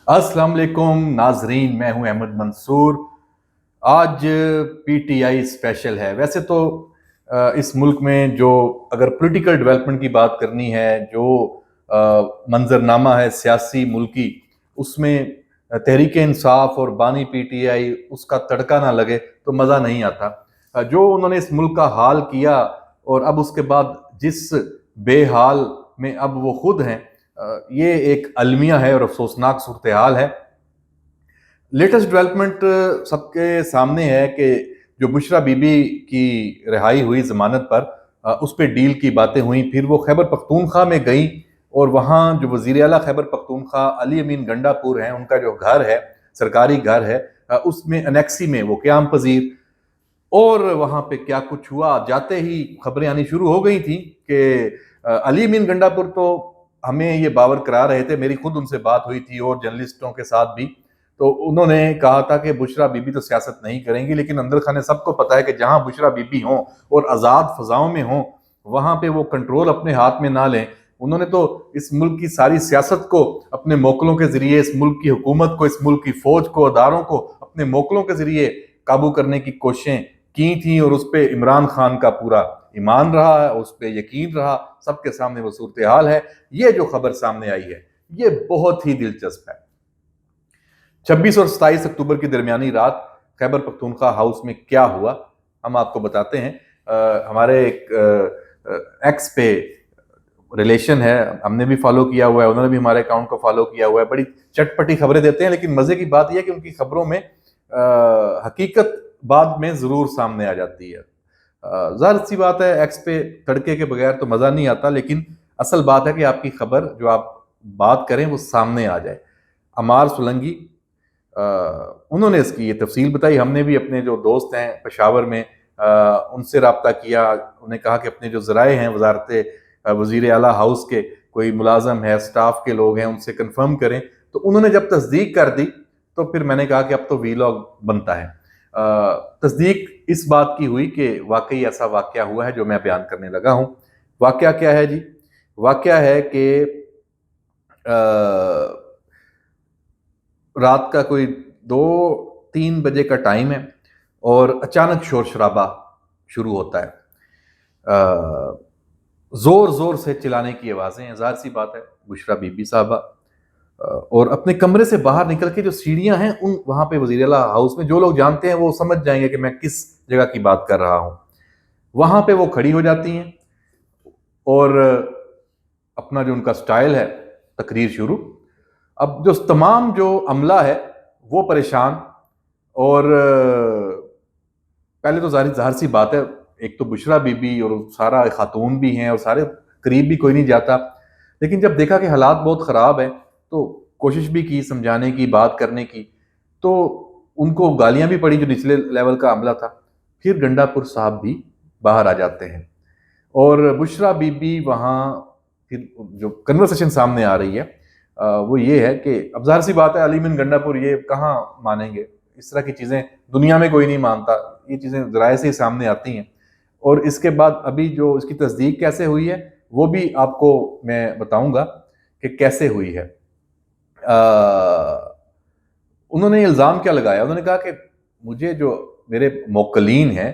अस्सलाम वालेकुम नाजरीन, मैं हूं अहमद मंसूर। आज पीटीआई स्पेशल है। वैसे तो इस मुल्क में जो अगर पॉलिटिकल डेवलपमेंट की बात करनी है, जो मंजरनामा है सियासी मुल्की, उसमें तहरीक इंसाफ और बानी पीटीआई उसका तड़का ना लगे तो मज़ा नहीं आता। जो उन्होंने इस मुल्क का हाल किया और अब उसके बाद जिस बेहाल में अब वो खुद हैं, ये एक अलमिया है और अफसोसनाक सूरत हाल है। लेटेस्ट डेवलपमेंट सबके सामने है कि जो बुशरा बीबी की रिहाई हुई जमानत पर, उस पर डील की बातें हुई। फिर वो खैबर पख्तूनख्वा में गई और वहाँ जो वजीर आला खैबर पख्तूनख्वा अली अमीन गंडापुर हैं, उनका जो घर है, सरकारी घर है, उसमें अनेक्सी में वो क़याम पजीर। और वहाँ पे क्या कुछ हुआ, जाते ही खबरें आनी शुरू हो गई थी कि अली अमीन गंडापुर तो हमें ये बावर करा रहे थे, मेरी खुद उनसे बात हुई थी और जर्नलिस्टों के साथ भी। तो उन्होंने कहा था कि बुशरा बीबी तो सियासत नहीं करेंगी, लेकिन अंदर खाने सबको पता है कि जहां बुशरा बीबी हों और आज़ाद फजाओं में हों, वहां पे वो कंट्रोल अपने हाथ में ना लें। उन्होंने तो इस मुल्क की सारी सियासत को अपने मोकलों के जरिए, इस मुल्क की हुकूमत को, इस मुल्क की फौज को, अदारों को अपने मोकलों के जरिए काबू करने की कोशिशें की थी और उस पर इमरान खान का पूरा ईमान रहा है, उस पर यकीन रहा। सबके सामने वो सूरत हाल है। ये जो खबर सामने आई है, ये बहुत ही दिलचस्प है। 26 और 27 अक्टूबर की दरमियानी रात खैबर पख्तूनख्वा हाउस में क्या हुआ, हम आपको बताते हैं। हमारे एक एक्स पे रिलेशन है, हमने भी फॉलो किया हुआ है, उन्होंने भी हमारे अकाउंट को फॉलो किया हुआ है। बड़ी चटपटी खबरें देते हैं, लेकिन मजे की बात यह है कि उनकी खबरों में हकीकत बाद में जरूर सामने आ जाती है। जाहिर सी बात है, एक्स पे तड़के के बगैर तो मजा नहीं आता, लेकिन असल बात है कि आपकी खबर जो आप बात करें वो सामने आ जाए। अमार सुलंगी, उन्होंने इसकी ये तफसील बताई। हमने भी अपने जो दोस्त हैं पेशावर में, उनसे रब्ता किया। उन्हें कहा कि अपने जो ज़राए हैं वजारत वज़ीर आला हाउस के, कोई मुलाजम है, स्टाफ के लोग हैं, उनसे कंफर्म करें। तो उन्होंने जब तस्दीक कर दी तो फिर मैंने कहा कि अब तो वीलॉग बनता है। तस्दीक इस बात की हुई कि वाकई ऐसा वाक़या हुआ है जो मैं बयान करने लगा हूँ। वाक़या क्या है जी? वाक़या है कि रात का कोई 2-3 बजे का टाइम है और अचानक शोर शराबा शुरू होता है। जोर जोर से चिल्लाने की आवाजें हैं, जाहिर सी बात है बुशरा बीबी साहबा। और अपने कमरे से बाहर निकल के जो सीढ़ियां हैं, उन वहां पे वजीर आला हाउस में जो लोग जानते हैं वो समझ जाएंगे कि मैं किस जगह की बात कर रहा हूं। वहां पे वो खड़ी हो जाती हैं और अपना जो उनका स्टाइल है, तकरीर शुरू। अब जो तमाम जो अमला है वो परेशान। और पहले तो जाहिर जाहिर सी बात है, एक तो बुशरा बीबी और सारा खातून भी हैं और सारे करीब भी कोई नहीं जाता। लेकिन जब देखा कि हालात बहुत ख़राब है तो कोशिश भी की समझाने की, बात करने की। तो उनको गालियां भी पड़ी, जो निचले लेवल का अमला था। फिर गंडापुर साहब भी बाहर आ जाते हैं और बुशरा बीबी वहाँ, फिर जो कन्वर्सेशन सामने आ रही है वो ये है कि अब जाहिर सी बात है, अली बिन गंडापुर ये कहाँ मानेंगे। इस तरह की चीज़ें दुनिया में कोई नहीं मानता, ये चीज़ें ज़राए से ही सामने आती हैं। और इसके बाद अभी जो इसकी तस्दीक कैसे हुई है वो भी आपको मैं बताऊंगा कि कैसे हुई है। उन्होंने इल्ज़ाम क्या लगाया, उन्होंने कहा कि मुझे जो मेरे मोक्कलीन हैं,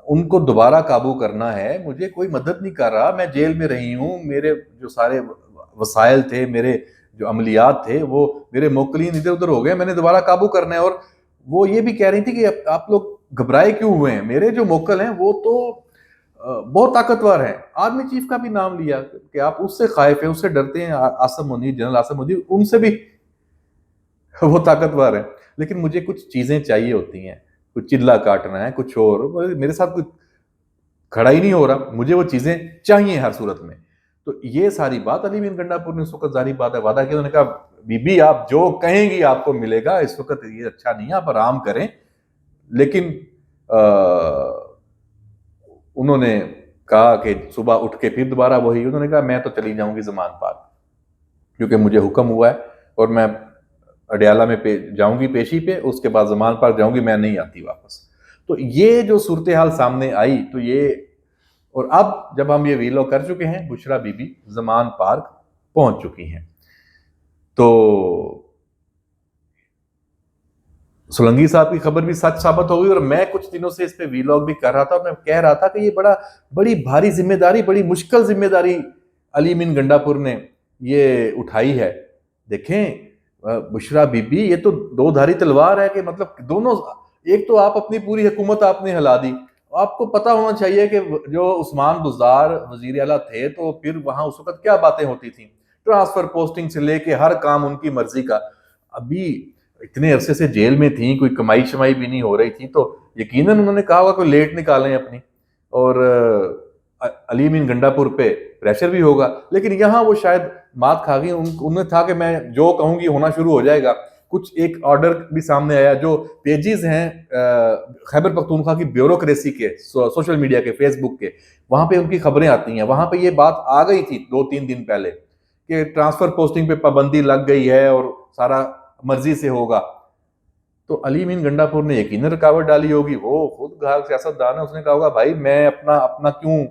उनको दोबारा काबू करना है, मुझे कोई मदद नहीं कर रहा, मैं जेल में रही हूँ, मेरे जो सारे वसाइल थे, मेरे जो अमलियात थे, वो मेरे मोक्कलीन इधर उधर हो गए, मैंने दोबारा काबू करना है। और वो ये भी कह रही थी कि आप लोग घबराए क्यों हुए हैं, मेरे जो मोक्कल हैं वो तो बहुत ताकतवर हैं। आर्मी चीफ का भी नाम लिया कि आप उससे खाइफ हैं, उससे डरते हैं, आसम मुनीर, जनरल आसम मुनीर, उनसे भी वो ताकतवर है। लेकिन मुझे कुछ चीजें चाहिए होती हैं, कुछ चिल्ला काटना है, कुछ और, मेरे साथ कुछ खड़ा ही नहीं हो रहा, मुझे वो चीजें चाहिए हर सूरत में। तो ये सारी बात अली बिन गंडापुर ने उस वक्त जारी बात है वादा किया। उन्होंने कहा बीबी आप जो कहेंगी आपको मिलेगा, इस वक्त ये अच्छा नहीं है, आप आराम करें। लेकिन आ, उन्होंने कहा कि सुबह उठ के फिर दोबारा वही, उन्होंने कहा मैं तो चली जाऊंगी जमान पार्क, क्योंकि मुझे हुक्म हुआ है और मैं अडयाला में जाऊंगी पेशी पे, उसके बाद जमान पार्क जाऊंगी, मैं नहीं आती वापस। तो ये जो सूरत हाल सामने आई, तो ये, और अब जब हम ये वीलॉग कर चुके हैं, बुशरा बीबी जमान पार्क पहुंच चुकी हैं। तो सोलंकी साहब की खबर भी सच साबित हो गई, और मैं कुछ दिनों से इस पे वीलॉग भी कर रहा था और मैं कह रहा था कि ये बड़ी भारी जिम्मेदारी, बड़ी मुश्किल जिम्मेदारी अली मीन गंडापुर ने ये उठाई है। देखें बुशरा बीबी, ये तो दो धारी तलवार है कि मतलब दोनों, एक तो आप अपनी पूरी हुकूमत आपने हिला दी। आपको पता होना चाहिए कि जो उस्मान बुज़दार वजीर आला थे तो फिर वहां उस वक्त क्या बातें होती थी, ट्रांसफर पोस्टिंग से लेके हर काम उनकी मर्जी का। अभी इतने अरसे से जेल में थी, कोई कमाई शमाई भी नहीं हो रही थी, तो यकीनन उन्होंने कहा होगा कोई लेट निकालें अपनी, और अली मीन गंडापुर पे प्रेशर भी होगा। लेकिन यहाँ वो शायद मात खा गई, उन्हें था कि मैं जो कहूंगी होना शुरू हो जाएगा। कुछ एक ऑर्डर भी सामने आया, जो पेजेस हैं खैबर पख्तूनख्वा की ब्यूरोक्रेसी के, सोशल मीडिया के, फेसबुक के, वहां पे उनकी खबरें आती हैं। वहां पे ये बात आ गई थी 2-3 दिन पहले कि ट्रांसफर पोस्टिंग पे पाबंदी लग गई है और सारा मर्जी से होगा। तो अली मीन गंडापुर ने यकीनन रुकावट डाली होगी, वो खुद घायल सियासतदान है, उसने कहा होगा भाई मैं अपना अपना क्यों,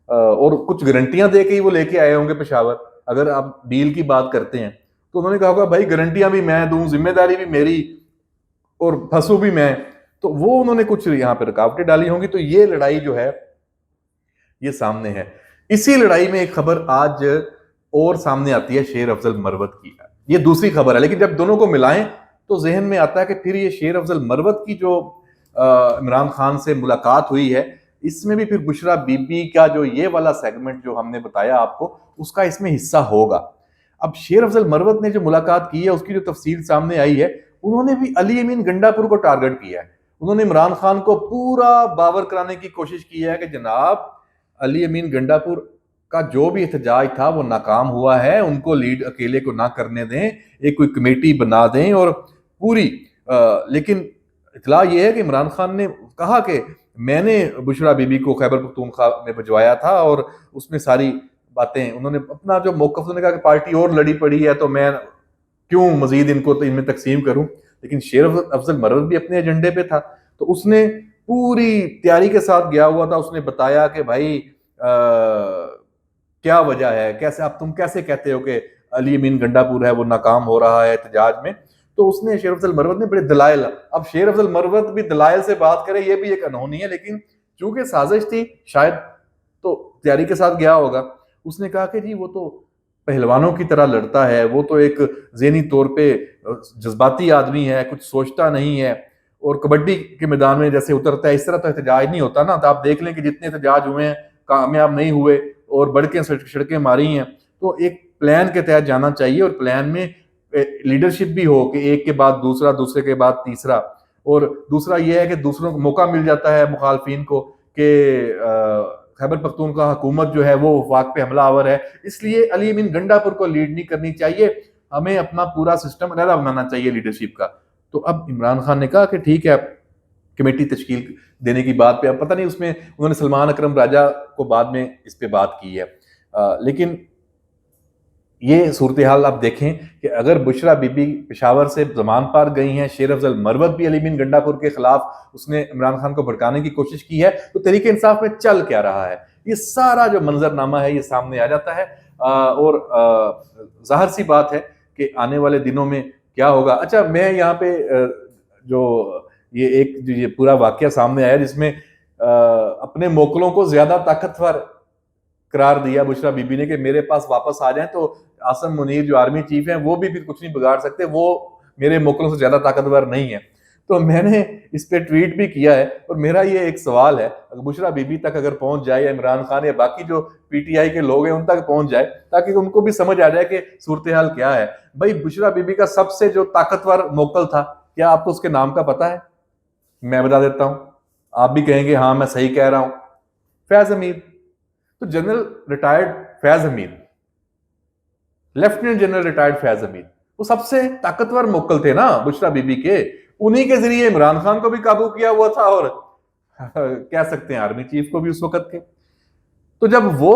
और कुछ गारंटियां दे के ही वो लेके आए होंगे पेशावर। अगर आप डील की बात करते हैं तो उन्होंने कहा होगा भाई गारंटियां भी मैं दूं, जिम्मेदारी भी मेरी, और फंसू भी मैं। तो वो उन्होंने कुछ यहाँ पे रुकावटें डाली होंगी। तो ये लड़ाई जो है ये सामने है। इसी लड़ाई में एक खबर आज और सामने आती है शेर अफजल मरवत की। ये दूसरी खबर है, लेकिन जब दोनों को मिलाएं तो जहन में आता है कि फिर ये शेर अफजल मरवत की जो इमरान खान से मुलाकात हुई है, इसमें भी फिर बुशरा बीबी का जो ये वाला सेगमेंट जो हमने बताया आपको, उसका इसमें हिस्सा होगा। अब शेर अफजल मरवत ने जो मुलाकात की है उसकी जो तफसील सामने आई है, उन्होंने भी अली अमीन गंडापुर को टारगेट किया है। उन्होंने इमरान खान को पूरा बावर कराने की कोशिश की है कि जनाब अली अमीन गंडापुर का जो भी एहतजाज था वो नाकाम हुआ है, उनको लीड अकेले को ना करने दें, एक कोई कमेटी बना दें और पूरी लेकिन इतला ये है कि इमरान खान ने कहा कि मैंने बुशरा बीबी को खैबर पख्तूनख्वा में भिजवाया था और उसमें सारी बातें, उन्होंने अपना जो मौकफ, उन्होंने कहा कि पार्टी और लड़ी पड़ी है तो मैं क्यों मजीद इनको तो इनमें तकसीम करूं। लेकिन शेर अफजल मरवत भी अपने एजेंडे पे था, तो उसने पूरी तैयारी के साथ गया हुआ था। उसने बताया कि भाई क्या वजह है, कैसे आप तुम कैसे कहते हो कि अली अमीन गंडापुर है वो नाकाम हो रहा है एहतजाज में। तो उसने शेर अफजल मरवत ने बड़े दलाइल, अब शेर अफजल मरवत भी दलाइल से बात करे ये भी एक अनहोनी है, लेकिन चूंकि साजिश थी शायद तो तैयारी के साथ गया होगा। उसने कहा कि जी वो तो पहलवानों की तरह लड़ता है, वो तो एक ज़हनी तौर पे जज्बाती आदमी है, कुछ सोचता नहीं है, और कबड्डी के मैदान में जैसे उतरता है इस तरह तो एहतजाज नहीं होता ना। तो आप देख लें कि जितने एहतजाज हुए हैं कामयाब नहीं हुए और बढ़ सड़कें मारी हैं। तो एक प्लान के तहत जाना चाहिए, और प्लान में लीडरशिप भी हो कि एक के बाद दूसरा, दूसरे के बाद तीसरा। और दूसरा यह है कि दूसरों को मौका मिल जाता है मुखालफिन को कि खैबर पख्तूनख्वा हुकूमत जो है वो वफाक पे हमलावर है, इसलिए अली अमीन गंडापुर को लीड नहीं करनी चाहिए, हमें अपना पूरा सिस्टम अलग बनाना चाहिए लीडरशिप का। तो अब इमरान खान ने कहा कि ठीक है, कमेटी तश्कील देने की बात पे, अब पता नहीं उसमें उन्होंने सलमान अकरम राजा को बाद में इस पे बात की है। लेकिन ये सूरत हाल आप देखें कि अगर बुशरा बीबी पेशावर से जमान पार गई हैं, शेर अफजल मरवत भी अली बिन गंडापुर के खिलाफ उसने इमरान खान को भड़काने की कोशिश की है, तो तरीके इंसाफ में चल क्या रहा है, ये सारा जो मंजरनामा है ये सामने आ जाता है। और जाहिर सी बात है कि आने वाले दिनों में क्या होगा। अच्छा, मैं यहाँ पे जो ये पूरा वाकया सामने आया जिसमें अपने मोकलों को ज्यादा ताकतवर करार दिया बुशरा बीबी ने कि मेरे पास वापस आ जाएं, तो आसम मुनीर जो आर्मी चीफ हैं वो भी फिर कुछ नहीं बिगाड़ सकते, वो मेरे मोकलों से ज्यादा ताकतवर नहीं है। तो मैंने इस पे ट्वीट भी किया है, और मेरा ये एक सवाल है, अगर बुशरा बीबी तक अगर पहुंच जाए, या इमरान खान या बाकी जो पीटीआई के लोग हैं उन तक पहुंच जाए, ताकि उनको भी समझ आ जाए कि सूरत हाल क्या है। भाई बुशरा बीबी का सबसे जो ताकतवर मोकल था, क्या आपको उसके नाम का पता है? मैं बता देता हूं, आप भी कहेंगे हाँ मैं सही कह रहा हूं, फैज अमीर। तो जनरल रिटायर्ड फैज अमीर, लेफ्टिनेंट जनरल रिटायर्ड फैज अमीर, वो सबसे ताकतवर मोकल थे ना बुशरा बीबी के। उन्हीं के जरिए इमरान खान को भी काबू किया हुआ था, और कह सकते हैं आर्मी चीफ को भी उस वक्त के। तो जब वो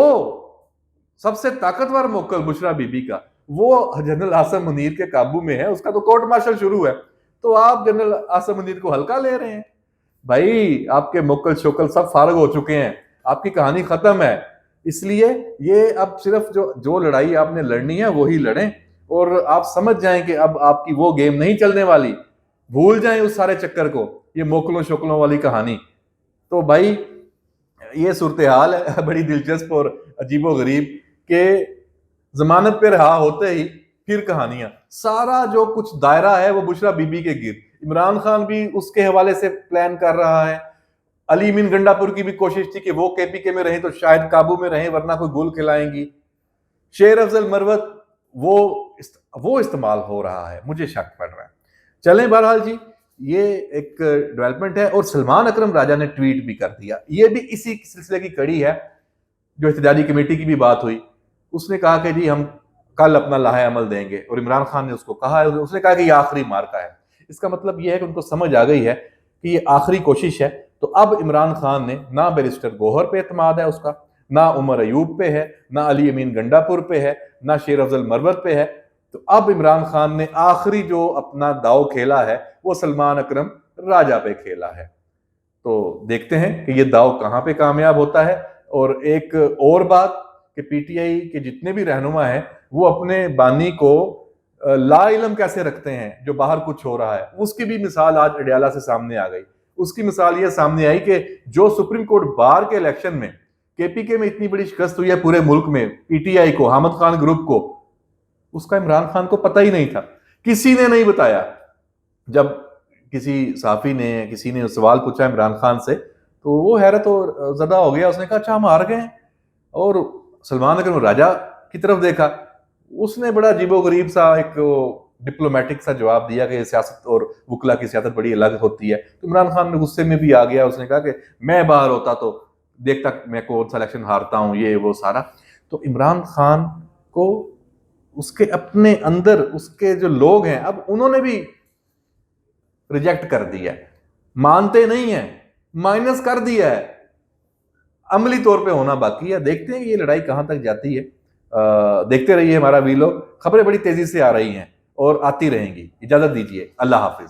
सबसे ताकतवर मोकल बुशरा बीबी का वो जनरल आसम मुनीर के काबू में है, उसका तो कोर्ट मार्शल शुरू है, तो आप जनरल आसम मुनीर को हल्का ले रहे हैं। भाई आपके मोकल शोकल सब फारग हो चुके हैं, आपकी कहानी खत्म है। इसलिए ये अब सिर्फ जो जो लड़ाई आपने लड़नी है वही लड़ें, और आप समझ जाएं कि अब आपकी वो गेम नहीं चलने वाली भूल जाएं उस सारे चक्कर को, ये मोकलों शोकलों वाली कहानी। तो भाई ये सूरत हाल है बड़ी दिलचस्प और अजीबोगरीब के जमानत पे रहा होते ही फिर कहानियां, सारा जो कुछ दायरा है वो बुशरा बीबी के गिर। इमरान खान भी उसके हवाले से प्लान कर रहा है। अली मीन गंडापुर की भी कोशिश थी कि वो केपीके में रहे तो शायद काबू में रहे, वरना कोई गुल खिलाएंगी। शेर अफजल मरवत वो इस्तेमाल हो रहा है, मुझे शक पड़ रहा है। चलें, बहरहाल जी ये एक डेवलपमेंट है। और सलमान अकरम राजा ने ट्वीट भी कर दिया, ये भी इसी सिलसिले की कड़ी है। जो एहतजाजी कमेटी की भी बात हुई, उसने कहा कि जी हम कल अपना लाहे अमल देंगे, और इमरान खान ने उसको कहा है, उसने कहा कि ये आखिरी मार्का है। इसका मतलब यह है कि उनको समझ आ गई है कि ये आखिरी कोशिश है। तो अब इमरान खान ने ना बैरिस्टर गोहर पे एतमाद है उसका, ना उमर अयूब पे है, ना अली अमीन गंडापुर पे है, ना शेर अफजल मरवत पे है। तो अब इमरान खान ने आखिरी जो अपना दाव खेला है वो सलमान अकरम राजा पे खेला है। तो देखते हैं कि ये दाव कहां पे कामयाब होता है। और एक और बात कि पीटीआई के जितने भी रहनुमा हैं वो अपने बानी को ला इलम कैसे रखते हैं, जो बाहर कुछ हो रहा है उसकी भी मिसाल आज अडयाला से सामने आ गई। उसकी मिसाल ये सामने आई कि जो सुप्रीम कोर्ट बार के इलेक्शन में केपीके में इतनी बड़ी शिकस्त हुई है पूरे मुल्क में पीटीआई को, हामिद खान ग्रुप को, उसका इमरान खान को पता ही नहीं था, किसी ने नहीं बताया। जब किसी साफी ने किसी ने सवाल पूछा इमरान खान से तो वो हैरत और ज़दा हो गया, उसने कहा अच्छा हम हार गए। और सलमान अकरम राजा की तरफ देखा, उसने बड़ा अजीबोगरीब सा एक डिप्लोमेटिक सा जवाब दिया कि सियासत और वकला की सियासत बड़ी अलग होती है। तो इमरान खान ने गुस्से में भी आ गया, उसने कहा कि मैं बाहर होता तो देखता मैं कौन सा इलेक्शन हारता हूं, ये वो सारा। तो इमरान खान को उसके अपने अंदर उसके जो लोग हैं अब उन्होंने भी रिजेक्ट कर दिया, मानते नहीं है, माइनस कर दिया है, अमली तौर पे होना बाकी है। देखते हैं ये लड़ाई कहां तक जाती है। देखते रहिए हमारा वीलॉग, खबरें बड़ी तेजी से आ रही हैं और आती रहेंगी। इजाजत दीजिए, अल्लाह हाफिज।